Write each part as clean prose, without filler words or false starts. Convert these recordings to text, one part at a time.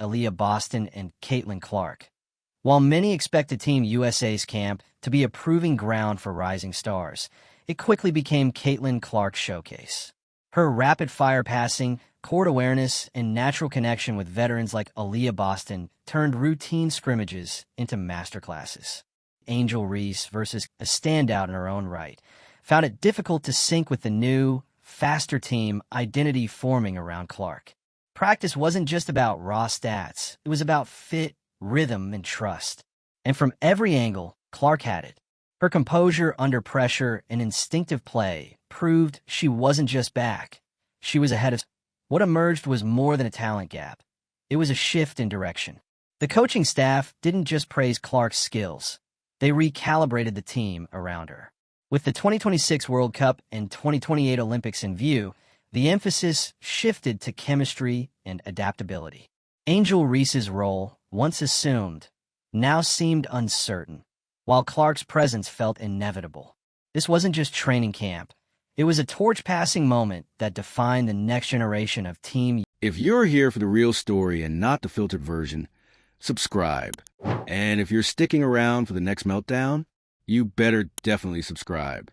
Aaliyah Boston and Caitlin Clark. While many expected Team USA's camp to be a proving ground for rising stars, it quickly became Caitlin Clark's showcase. Her rapid-fire passing, court awareness, and natural connection with veterans like Aaliyah Boston turned routine scrimmages into masterclasses. Angel Reese, versus a standout in her own right, found it difficult to sync with the new, faster team identity forming around Clark. Practice wasn't just about raw stats, it was about fit, rhythm, and trust. And from every angle, Clark had it. Her composure under pressure and instinctive play proved she wasn't just back. She was ahead of. What emerged was more than a talent gap. It was a shift in direction. The coaching staff didn't just praise Clark's skills. They recalibrated the team around her. With the 2026 World Cup and 2028 Olympics in view, the emphasis shifted to chemistry and adaptability. Angel Reese's role, once assumed, now seemed uncertain, while Clark's presence felt inevitable. This wasn't just training camp. It was a torch-passing moment that defined the next generation of Team. If you're here for the real story and not the filtered version, subscribe. And if you're sticking around for the next meltdown, you better definitely subscribe.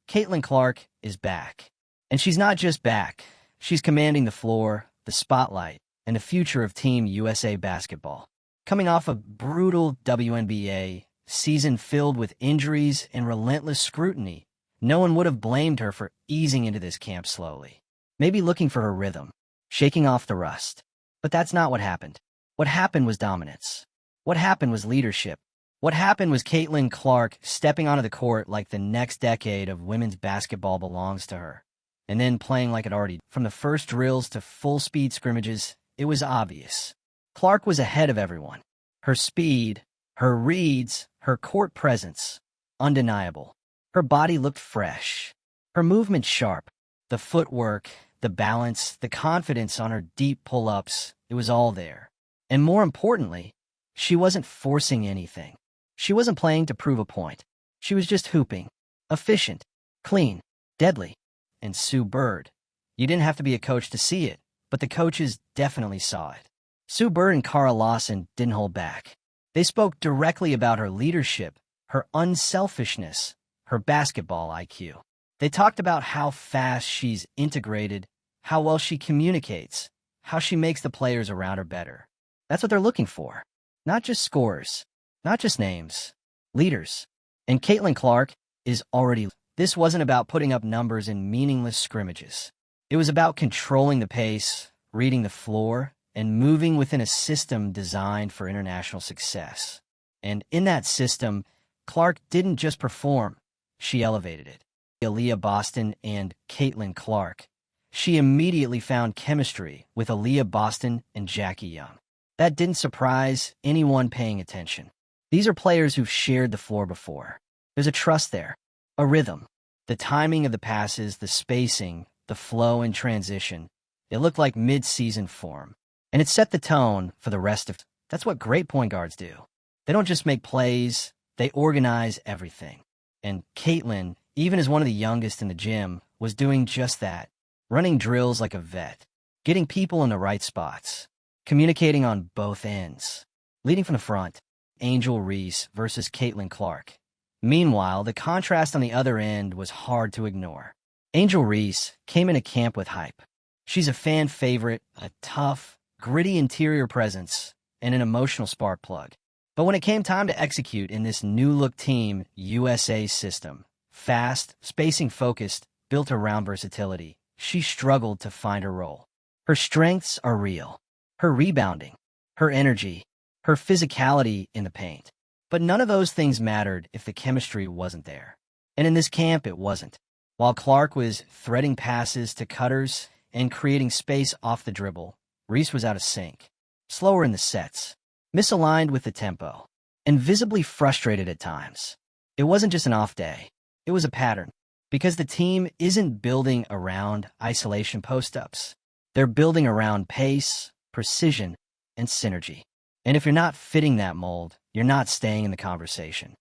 Caitlin Clark is back. And she's not just back. She's commanding the floor, the spotlight, and the future of Team USA basketball. Coming off a brutal WNBA season filled with injuries and relentless scrutiny, no one would have blamed her for easing into this camp slowly. Maybe looking for her rhythm, shaking off the rust. But that's not what happened. What happened was dominance. What happened was leadership. What happened was Caitlin Clark stepping onto the court like the next decade of women's basketball belongs to her, and then playing like it already. From the first drills to full-speed scrimmages, it was obvious. Clark was ahead of everyone. Her speed, her reads, her court presence, undeniable. Her body looked fresh. Her movement sharp. The footwork, the balance, the confidence on her deep pull-ups, it was all there. And more importantly, she wasn't forcing anything. She wasn't playing to prove a point. She was just hooping. Efficient, clean, deadly. And Sue Bird. You didn't have to be a coach to see it, but the coaches definitely saw it. Sue Bird and Cara Lawson didn't hold back. They spoke directly about her leadership, her unselfishness, her basketball IQ. They talked about how fast she's integrated, how well she communicates, how she makes the players around her better. That's what they're looking for. Not just scorers, not just names, leaders. And Caitlin Clark is already. This wasn't about putting up numbers in meaningless scrimmages. It was about controlling the pace, reading the floor, and moving within a system designed for international success. And in that system, Clark didn't just perform, she elevated it. Aaliyah Boston and Caitlin Clark. She immediately found chemistry with Aaliyah Boston and Jackie Young. That didn't surprise anyone paying attention. These are players who've shared the floor before. There's a trust there, a rhythm. The timing of the passes, the spacing, the flow and transition. It looked like mid-season form. And it set the tone for the rest of. That's what great point guards do. They don't just make plays, they organize everything. And Caitlin, even as one of the youngest in the gym, was doing just that. Running drills like a vet, getting people in the right spots, communicating on both ends. Leading from the front, Angel Reese versus Caitlin Clark. Meanwhile, the contrast on the other end was hard to ignore. Angel Reese came into camp with hype. She's a fan favorite, a tough, gritty interior presence, and an emotional spark plug. But when it came time to execute in this new-look Team USA system, fast, spacing-focused, built around versatility, she struggled to find her role. Her strengths are real. Her rebounding, her energy, her physicality in the paint. But none of those things mattered if the chemistry wasn't there. And in this camp, it wasn't. While Clark was threading passes to cutters and creating space off the dribble, Reese was out of sync, slower in the sets, misaligned with the tempo, and visibly frustrated at times. It wasn't just an off day. It was a pattern. Because the team isn't building around isolation post-ups. They're building around pace, precision, and synergy. And if you're not fitting that mold, you're not staying in the conversation.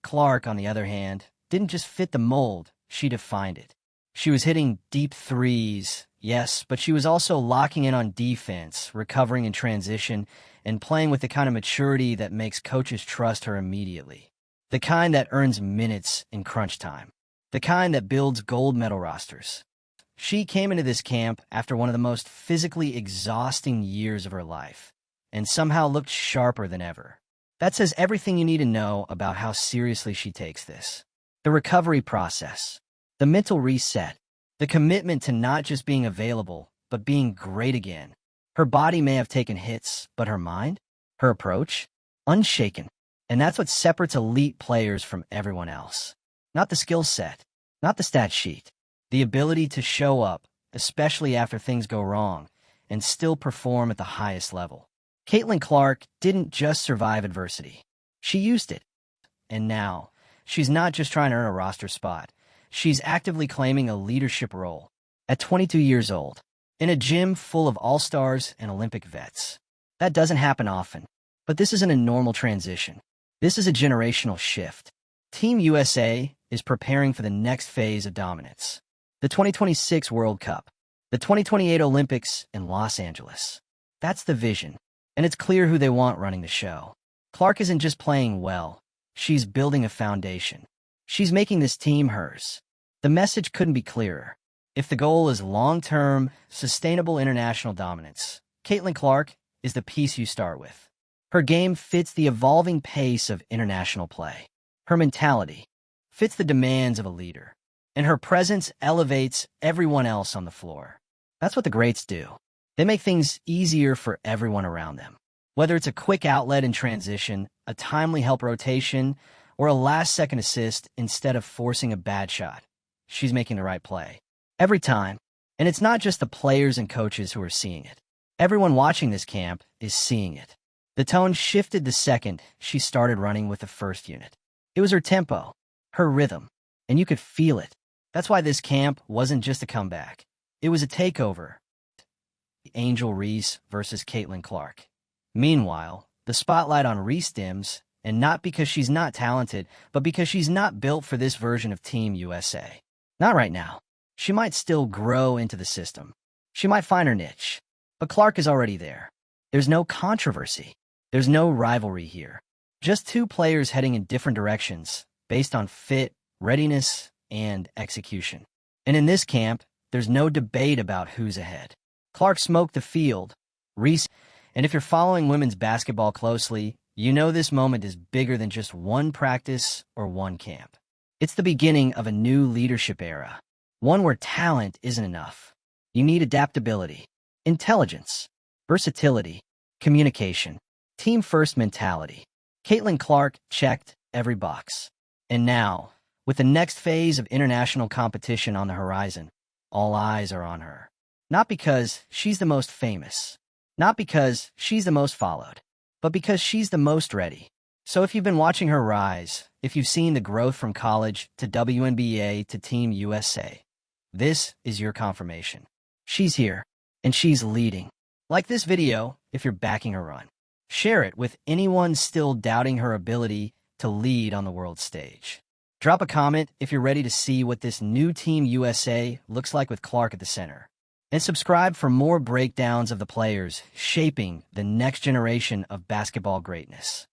Clark, on the other hand, didn't just fit the mold, she defined it. She was hitting deep threes, yes, but she was also locking in on defense, recovering in transition, and playing with the kind of maturity that makes coaches trust her immediately. The kind that earns minutes in crunch time. The kind that builds gold medal rosters. She came into this camp after one of the most physically exhausting years of her life, and somehow looked sharper than ever. That says everything you need to know about how seriously she takes this. The recovery process. The mental reset. The commitment to not just being available, but being great again. Her body may have taken hits, but her mind? Her approach? Unshaken. And that's what separates elite players from everyone else. Not the skill set, not the stat sheet. The ability to show up, especially after things go wrong, and still perform at the highest level. Caitlin Clark didn't just survive adversity. She used it. And now, she's not just trying to earn a roster spot. She's actively claiming a leadership role. At 22 years old, in a gym full of all-stars and Olympic vets. That doesn't happen often. But this isn't a normal transition. This is a generational shift. Team USA is preparing for the next phase of dominance. The 2026 World Cup. The 2028 Olympics in Los Angeles. That's the vision. And it's clear who they want running the show. Clark isn't just playing well. She's building a foundation. She's making this team hers. The message couldn't be clearer. If the goal is long-term, sustainable international dominance, Caitlin Clark is the piece you start with. Her game fits the evolving pace of international play. Her mentality fits the demands of a leader. And her presence elevates everyone else on the floor. That's what the greats do. They make things easier for everyone around them. Whether it's a quick outlet in transition, a timely help rotation, or a last-second assist instead of forcing a bad shot, she's making the right play. Every time. And it's not just the players and coaches who are seeing it. Everyone watching this camp is seeing it. The tone shifted the second she started running with the first unit. It was her tempo, her rhythm, and you could feel it. That's why this camp wasn't just a comeback. It was a takeover. Angel Reese versus Caitlin Clark. Meanwhile, the spotlight on Reese dims, and not because she's not talented, but because she's not built for this version of Team USA. Not right now. She might still grow into the system. She might find her niche. But Clark is already there. There's no controversy. There's no rivalry here. Just two players heading in different directions, based on fit, readiness, and execution. And in this camp, there's no debate about who's ahead. Clark smoked the field. Reese, and if you're following women's basketball closely, you know this moment is bigger than just one practice or one camp. It's the beginning of a new leadership era. One where talent isn't enough. You need adaptability, intelligence, versatility, communication, team-first mentality. Caitlin Clark checked every box. And now, with the next phase of international competition on the horizon, all eyes are on her. Not because she's the most famous, not because she's the most followed, but because she's the most ready. So if you've been watching her rise, if you've seen the growth from college to WNBA to Team USA, this is your confirmation. She's here, and she's leading. Like this video if you're backing her run. Share it with anyone still doubting her ability to lead on the world stage. Drop a comment if you're ready to see what this new Team USA looks like with Clark at the center. And subscribe for more breakdowns of the players shaping the next generation of basketball greatness.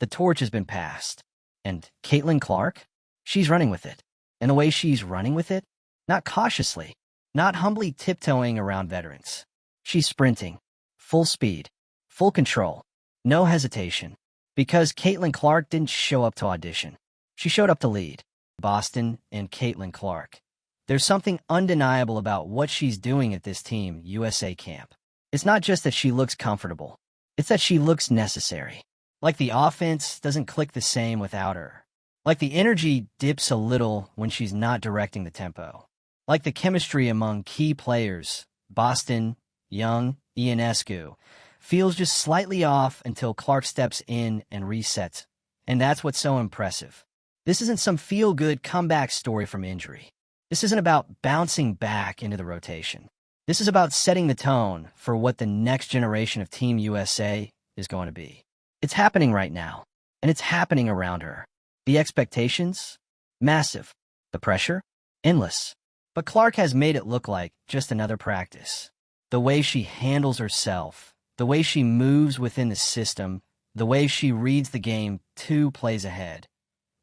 The torch has been passed. And Caitlin Clark? She's running with it. And the way she's running with it? Not cautiously, not humbly tiptoeing around veterans. She's sprinting. Full speed. Full control. No hesitation. Because Caitlin Clark didn't show up to audition. She showed up to lead. Boston and Caitlin Clark. There's something undeniable about what she's doing at this Team USA camp. It's not just that she looks comfortable. It's that she looks necessary. Like the offense doesn't click the same without her. Like the energy dips a little when she's not directing the tempo. Like the chemistry among key players, Boston, Young, Ionescu, feels just slightly off until Clark steps in and resets. And that's what's so impressive. This isn't some feel-good comeback story from injury. This isn't about bouncing back into the rotation. This is about setting the tone for what the next generation of Team USA is going to be. It's happening right now, and it's happening around her. The expectations? Massive. The pressure? Endless. But Clark has made it look like just another practice. The way she handles herself, the way she moves within the system, the way she reads the game 2 plays ahead.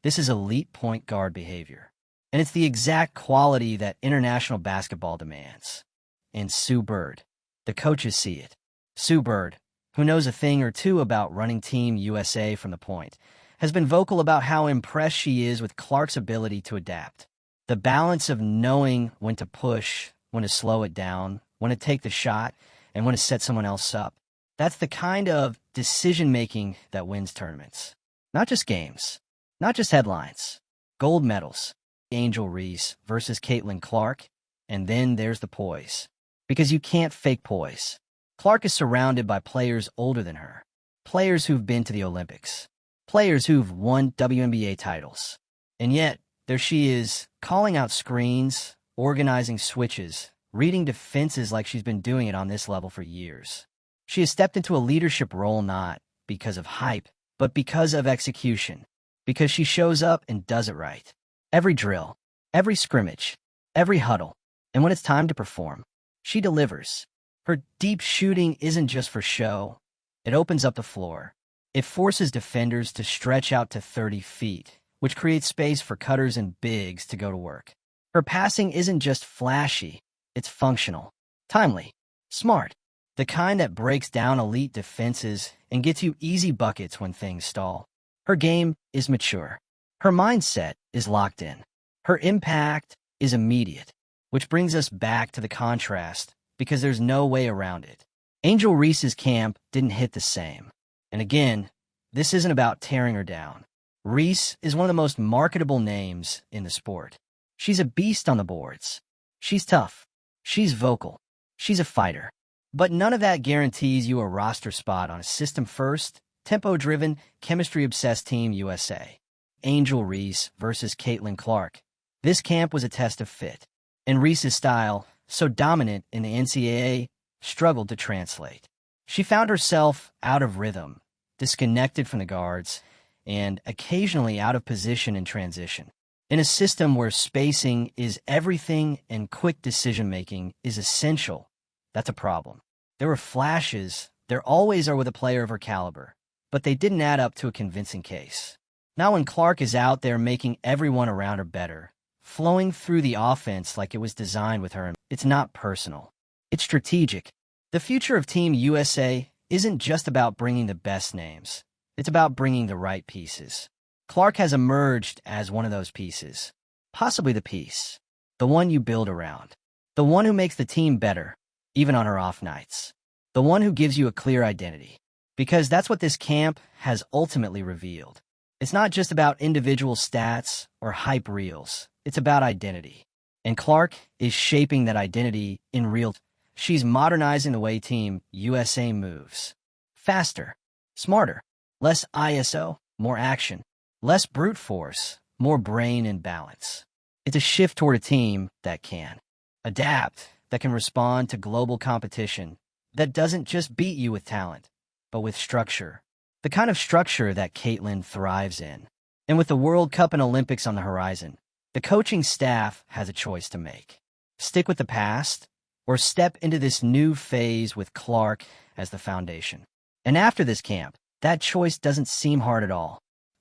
This is elite point guard behavior. And it's the exact quality that international basketball demands. And Sue Bird, the coaches see it. Sue Bird, who knows a thing or two about running Team USA from the point, has been vocal about how impressed she is with Clark's ability to adapt. The balance of knowing when to push, when to slow it down, when to take the shot, and when to set someone else up. That's the kind of decision-making that wins tournaments. Not just games, not just headlines, gold medals. Angel Reese versus Caitlin Clark, and then there's the poise. Because you can't fake poise. Clark is surrounded by players older than her, players who've been to the Olympics, players who've won WNBA titles. And yet, there she is, calling out screens, organizing switches, reading defenses like she's been doing it on this level for years. She has stepped into a leadership role not because of hype, but because of execution, because she shows up and does it right. Every drill, every scrimmage, every huddle, and when it's time to perform, she delivers. Her deep shooting isn't just for show. It opens up the floor. It forces defenders to stretch out to 30 feet, which creates space for cutters and bigs to go to work. Her passing isn't just flashy, it's functional, timely, smart, the kind that breaks down elite defenses and gets you easy buckets when things stall. Her game is mature. Her mindset is locked in. Her impact is immediate, which brings us back to the contrast because there's no way around it. Angel Reese's camp didn't hit the same. And again, this isn't about tearing her down. Reese is one of the most marketable names in the sport. She's a beast on the boards. She's tough. She's vocal. She's a fighter. But none of that guarantees you a roster spot on a system-first, tempo-driven, chemistry-obsessed Team USA. Angel Reese versus Caitlin Clark. This camp was a test of fit, and Reese's style, so dominant in the NCAA, struggled to translate. She found herself out of rhythm, disconnected from the guards, and occasionally out of position in transition. In a system where spacing is everything and quick decision-making is essential, that's a problem. There were flashes, there always are with a player of her caliber, but they didn't add up to a convincing case. Now when Clark is out there making everyone around her better, flowing through the offense like it was designed with her, it's not personal. It's strategic. The future of Team USA isn't just about bringing the best names. It's about bringing the right pieces. Clark has emerged as one of those pieces. Possibly the piece. The one you build around. The one who makes the team better, even on her off nights. The one who gives you a clear identity. Because that's what this camp has ultimately revealed. It's not just about individual stats or hype reels. It's about identity. And Clark is shaping that identity in real time. She's modernizing the way Team USA moves. Faster, smarter, less ISO, more action, less brute force, more brain and balance. It's a shift toward a team that can adapt, that can respond to global competition, that doesn't just beat you with talent, but with structure. The kind of structure that Caitlin thrives in. And with the World Cup and Olympics on the horizon, the coaching staff has a choice to make. Stick with the past, or step into this new phase with Clark as the foundation. And after this camp, that choice doesn't seem hard at all.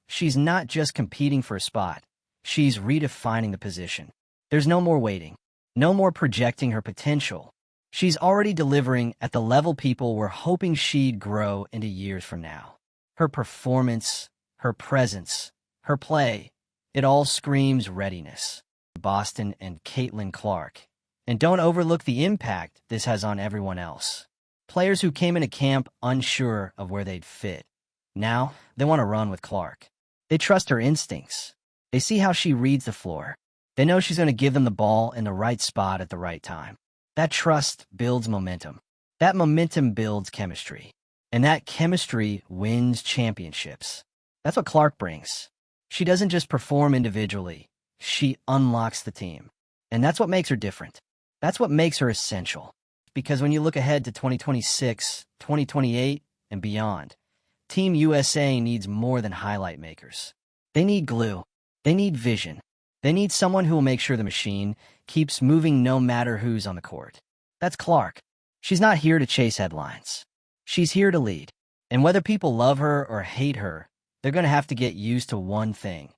She's not just competing for a spot. She's redefining the position. There's no more waiting, no more projecting her potential. She's already delivering at the level people were hoping she'd grow into years from now. Her performance, her presence, her play, it all screams readiness. Boston and Caitlin Clark. And don't overlook the impact this has on everyone else. Players who came into camp unsure of where they'd fit. Now, they want to run with Clark. They trust her instincts. They see how she reads the floor. They know she's going to give them the ball in the right spot at the right time. That trust builds momentum. That momentum builds chemistry. And that chemistry wins championships. That's what Clark brings. She doesn't just perform individually. She unlocks the team. And that's what makes her different. That's what makes her essential. Because when you look ahead to 2026, 2028, and beyond, Team USA needs more than highlight makers. They need glue. They need vision. They need someone who will make sure the machine keeps moving no matter who's on the court. That's Clark. She's not here to chase headlines. She's here to lead. And whether people love her or hate her, they're going to have to get used to one thing.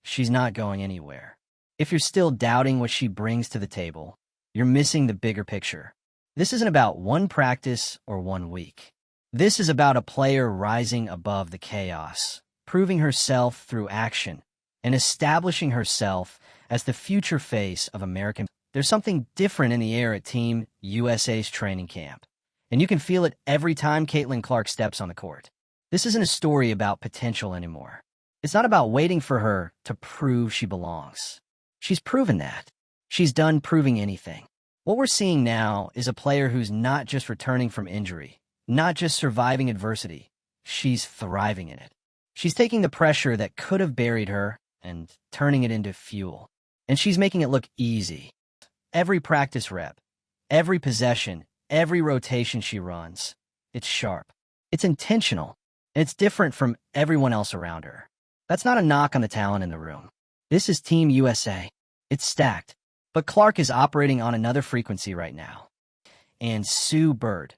She's not going anywhere. If you're still doubting what she brings to the table, you're missing the bigger picture. This isn't about one practice or one week. This is about a player rising above the chaos, proving herself through action, and establishing herself as the future face of American. There's something different in the air at Team USA's training camp, and you can feel it every time Caitlin Clark steps on the court. This isn't a story about potential anymore. It's not about waiting for her to prove she belongs. She's proven that. She's done proving anything. What we're seeing now is a player who's not just returning from injury, not just surviving adversity. She's thriving in it. She's taking the pressure that could have buried her and turning it into fuel. And she's making it look easy. Every practice rep, every possession, every rotation she runs, it's sharp. It's intentional. And it's different from everyone else around her. That's not a knock on the talent in the room. This is Team USA. It's stacked. But Clark is operating on another frequency right now. And Sue Bird,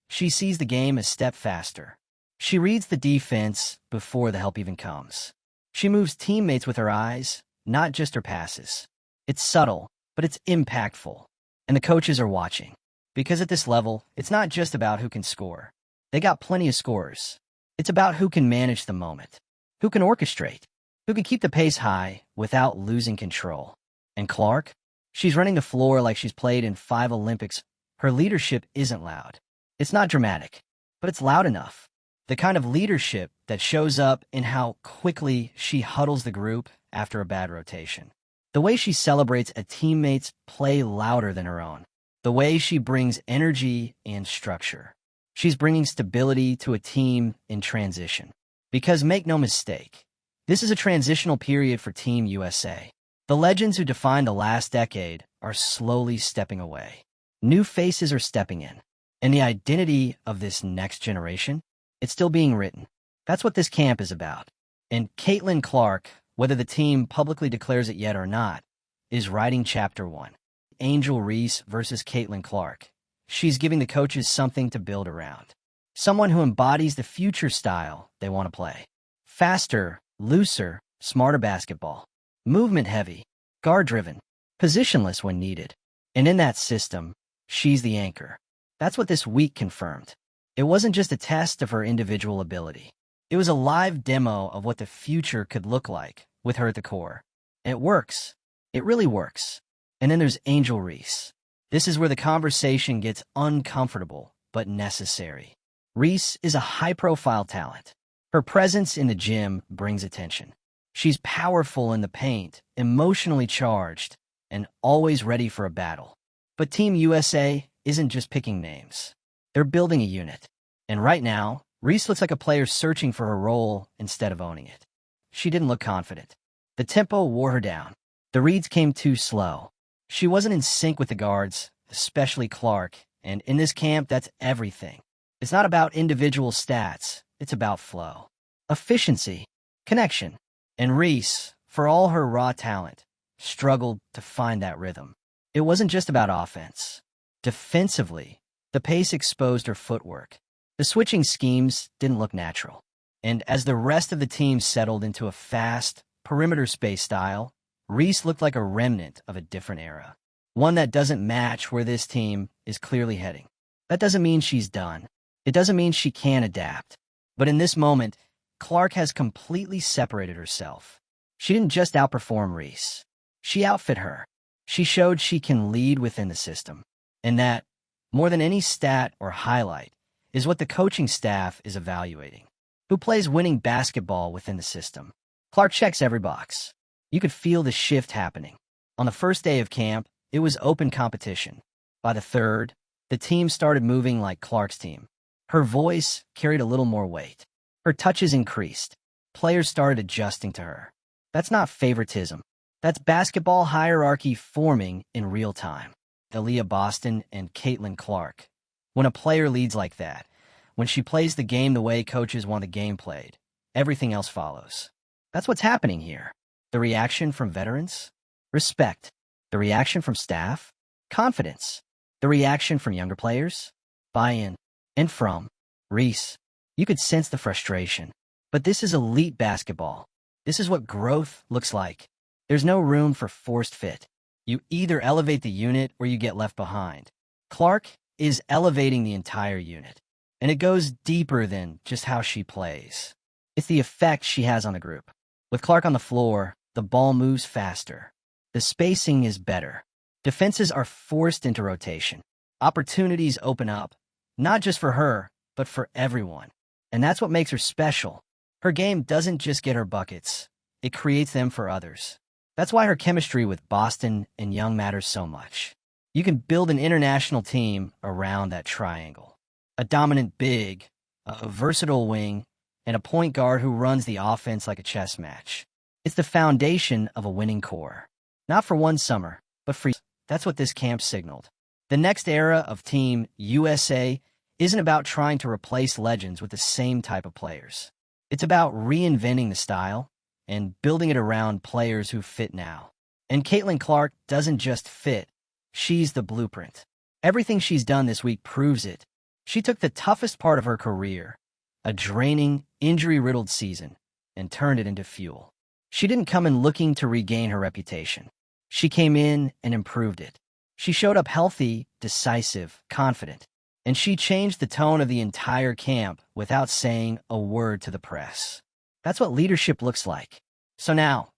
she sees the game a step faster. She reads the defense before the help even comes. She moves teammates with her eyes, not just her passes. It's subtle, but it's impactful. And the coaches are watching. Because at this level, it's not just about who can score. They got plenty of scorers. It's about who can manage the moment, who can orchestrate, who can keep the pace high without losing control. And Clark? She's running the floor like she's played in 5 Olympics. Her leadership isn't loud. It's not dramatic, but it's loud enough. The kind of leadership that shows up in how quickly she huddles the group after a bad rotation. The way she celebrates a teammate's play louder than her own. The way she brings energy and structure. She's bringing stability to a team in transition. Because make no mistake, this is a transitional period for Team USA. The legends who defined the last decade are slowly stepping away. New faces are stepping in. And the identity of this next generation, it's still being written. That's what this camp is about. And Caitlin Clark, whether the team publicly declares it yet or not, is writing Chapter 1. Angel Reese versus Caitlin Clark. She's giving the coaches something to build around. Someone who embodies the future style they want to play. Faster, looser, smarter basketball. Movement-heavy, guard-driven, positionless when needed. And in that system, she's the anchor. That's what this week confirmed. It wasn't just a test of her individual ability. It was a live demo of what the future could look like with her at the core. And it works. It really works. And then there's Angel Reese. This is where the conversation gets uncomfortable, but necessary. Reese is a high-profile talent. Her presence in the gym brings attention. She's powerful in the paint, emotionally charged, and always ready for a battle. But Team USA isn't just picking names. They're building a unit. And right now, Reese looks like a player searching for her role instead of owning it. She didn't look confident. The tempo wore her down. The reads came too slow. She wasn't in sync with the guards, especially Clark, and in this camp, that's everything. It's not about individual stats. It's about flow, efficiency, connection. And Reese, for all her raw talent, struggled to find that rhythm. It wasn't just about offense. Defensively, the pace exposed her footwork. The switching schemes didn't look natural. And as the rest of the team settled into a fast, perimeter space style, Reese looked like a remnant of a different era. One that doesn't match where this team is clearly heading. That doesn't mean she's done. It doesn't mean she can't adapt. But in this moment, Clark has completely separated herself. She didn't just outperform Reese. She outfit her. She showed she can lead within the system. And that, more than any stat or highlight, is what the coaching staff is evaluating. Who plays winning basketball within the system? Clark checks every box. You could feel the shift happening. On the first day of camp, it was open competition. By the third, the team started moving like Clark's team. Her voice carried a little more weight. Her touches increased. Players started adjusting to her. That's not favoritism. That's basketball hierarchy forming in real time. Aaliyah Boston and Caitlin Clark. When a player leads like that, when she plays the game the way coaches want the game played, everything else follows. That's what's happening here. The reaction from veterans? Respect. The reaction from staff? Confidence. The reaction from younger players? Buy-in. And from Reese, you could sense the frustration. But this is elite basketball. This is what growth looks like. There's no room for forced fit. You either elevate the unit or you get left behind. Clark is elevating the entire unit. And it goes deeper than just how she plays. It's the effect she has on the group. With Clark on the floor, the ball moves faster. The spacing is better. Defenses are forced into rotation. Opportunities open up, not just for her, but for everyone. And that's what makes her special. Her game doesn't just get her buckets. It creates them for others. That's why her chemistry with Boston and Young matters so much. You can build an international team around that triangle. A dominant big, a versatile wing, and a point guard who runs the offense like a chess match. It's the foundation of a winning core. Not for one summer, but for years. That's what this camp signaled. The next era of Team USA isn't about trying to replace legends with the same type of players. It's about reinventing the style and building it around players who fit now. And Caitlin Clark doesn't just fit. She's the blueprint. Everything she's done this week proves it. She took the toughest part of her career, a draining, injury-riddled season, and turned it into fuel. She didn't come in looking to regain her reputation. She came in and improved it. She showed up healthy, decisive, confident, and she changed the tone of the entire camp without saying a word to the press. That's what leadership looks like. So now,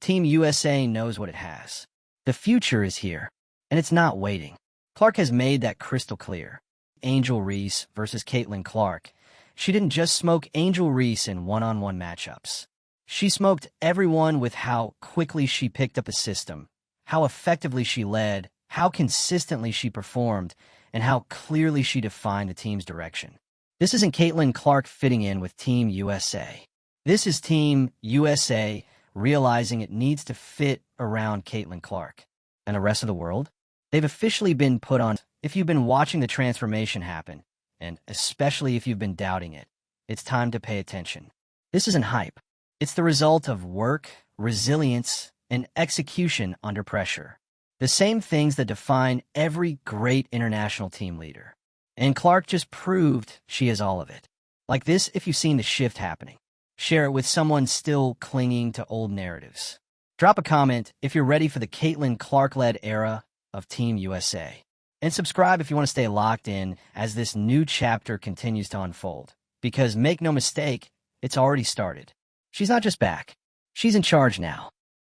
Team USA knows what it has. The future is here, and it's not waiting. Clark has made that crystal clear. Angel Reese versus Caitlin Clark. She didn't just smoke Angel Reese in one-on-one matchups. She smoked everyone with how quickly she picked up the system, how effectively she led, how consistently she performed, and how clearly she defined the team's direction. This isn't Caitlin Clark fitting in with Team USA. This is Team USA realizing it needs to fit around Caitlin Clark. And the rest of the world? They've officially been put on. If you've been watching the transformation happen, and especially if you've been doubting it, it's time to pay attention. This isn't hype. It's the result of work, resilience, and execution under pressure. The same things that define every great international team leader. And Clark just proved she is all of it. Like this, if you've seen the shift happening. Share it with someone still clinging to old narratives. Drop a comment if you're ready for the Caitlin Clark-led era of Team USA. And subscribe if you want to stay locked in as this new chapter continues to unfold. Because make no mistake, it's already started. She's not just back. She's in charge now.